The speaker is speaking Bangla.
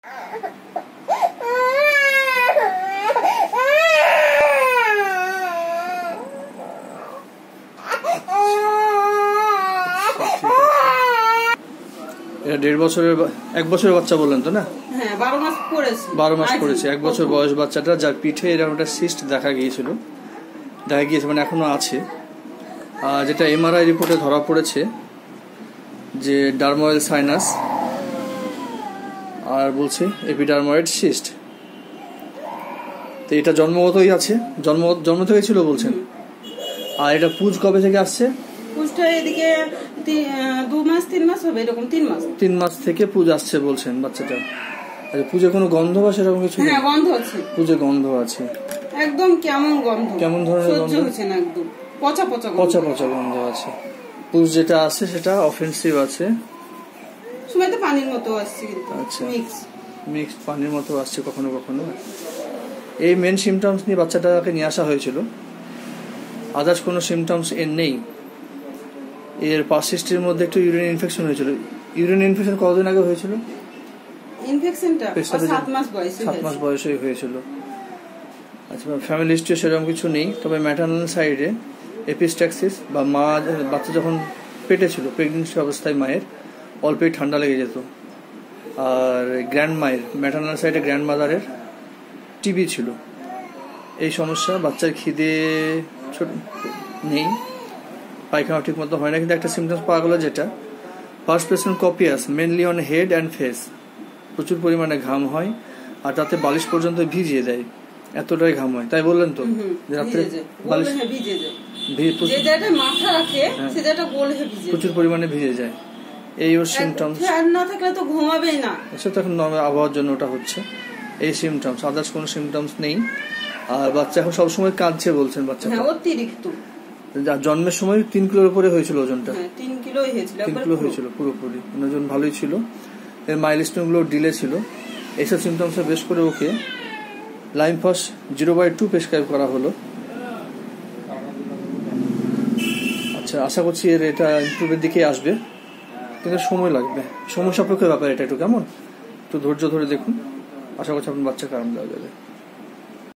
দেড় বছরের 1 বছরের বাচ্চা বললেন তো না? হ্যাঁ, 12 মাস পড়েছে। 12 মাস পড়েছে। 1 বছর বয়স বাচ্চাটা, যার পিঠে এরকম একটা সিস্ট দেখা গিয়েছে, মানে এখনো আছে। যেটা এমআরআই রিপোর্টে ধরা পড়েছে যে ডার্মোয়েল সাইনাস, আর বলছে এপিডার্ময়েড সিস্ট। তো এটা জন্মগতই আছে, জন্ম থেকে ছিল বলছেন। আর এটা পুজ কবে থেকে আসছে? পুজটা এদিকে 2 মাস 3 মাস হবে, এরকম 3 মাস থেকে পুজ আসছে বলছেন বাচ্চাটা। আচ্ছা, পুজে কোনো গন্ধ বা সেরকম কিছু? হ্যাঁ, গন্ধ আছে। পুজে গন্ধ আছে। একদম কেমন গন্ধ, কেমন ধরনের গন্ধ? সহ্য হচ্ছে না, একদম পচা পচা গন্ধ আছে। পুজ যেটা আছে সেটা অফেন্সিভ আছে, সময় তো পানির মতো আসছে, কিন্তু আচ্ছা মিক্সড পানির মতো আসছে কখনো কখনো। এই মেন সিমটমস নিয়ে বাচ্চাটাকে নিয়ে আসা হয়েছিল। আদার্স কোনো সিমটমস এর নেই। এর পাস্ট হিস্ট্রির মধ্যে একটু ইউরিন ইনফেকশন হয়েছিল। ইউরিন ইনফেকশন কতদিন আগে হয়েছিল? ইনফেকশনটা 7 মাস বয়সেই হয়েছিল। আচ্ছা, ফ্যামিলি হিস্ট্রি সেরকম কিছু নেই, তবে ম্যাটারনাল সাইডে এপিস্ট্যাক্সিস বা বাচ্চা যখন পেটে ছিল, প্রেগনেন্সি অবস্থায় মায়ের অল্পই ঠান্ডা লেগে যেত। আর ম্যাটারনাল সাইডে গ্র্যান্ড মাদারের টিবি ছিল। এই সমস্যা। বাচ্চার খিদে নেই, পায়খানা ঠিক মতো হয় না। কিন্তু একটা সিমটমস পাওয়া গেল, যেটা perspiration কপিয়াস, mainly on head and face. প্রচুর পরিমাণে ঘাম হয়, আর তাতে বালিশ পর্যন্ত ভিজিয়ে দেয়, এতটাই ঘাম হয়। তাই বললেন তো, রাত্রে বালিশ প্রচুর পরিমাণে ভিজে যায়। এই ওর সিমটমস। না থাকলে তো ঘুমাবেই না। সেটা এখন নরমাল আবহাওয়ার জন্য ওটা হচ্ছে। এই সিমটমস, আদার্স কোনো সিমটমস নেই। আর বাচ্চা এখন সবসময় কাঁদছে বলছেন। বাচ্চা অতিরিক্ত, জন্মের সময় 3 কিলোর উপরে হয়েছিল ওজনটা। 3 কিলো হয়েছিল পুরোপুরি, ওজন ভালোই ছিল। এর মাইলস্টোন গুলো ডিলে ছিল। এইসব সিমটমস বেশ করে ওকে লাইমফস 0/2 প্রেসক্রাইব করা হলো। আচ্ছা, আশা করছি এটা ইমপ্রুভের দিকে আসবে, কিন্তু সময় লাগবে। সময় সাপেক্ষ ব্যাপার এটা, একটু কেমন, একটু ধৈর্য ধরে দেখুন। আশা করছি আপনার বাচ্চাকে আরাম দেওয়া যাবে।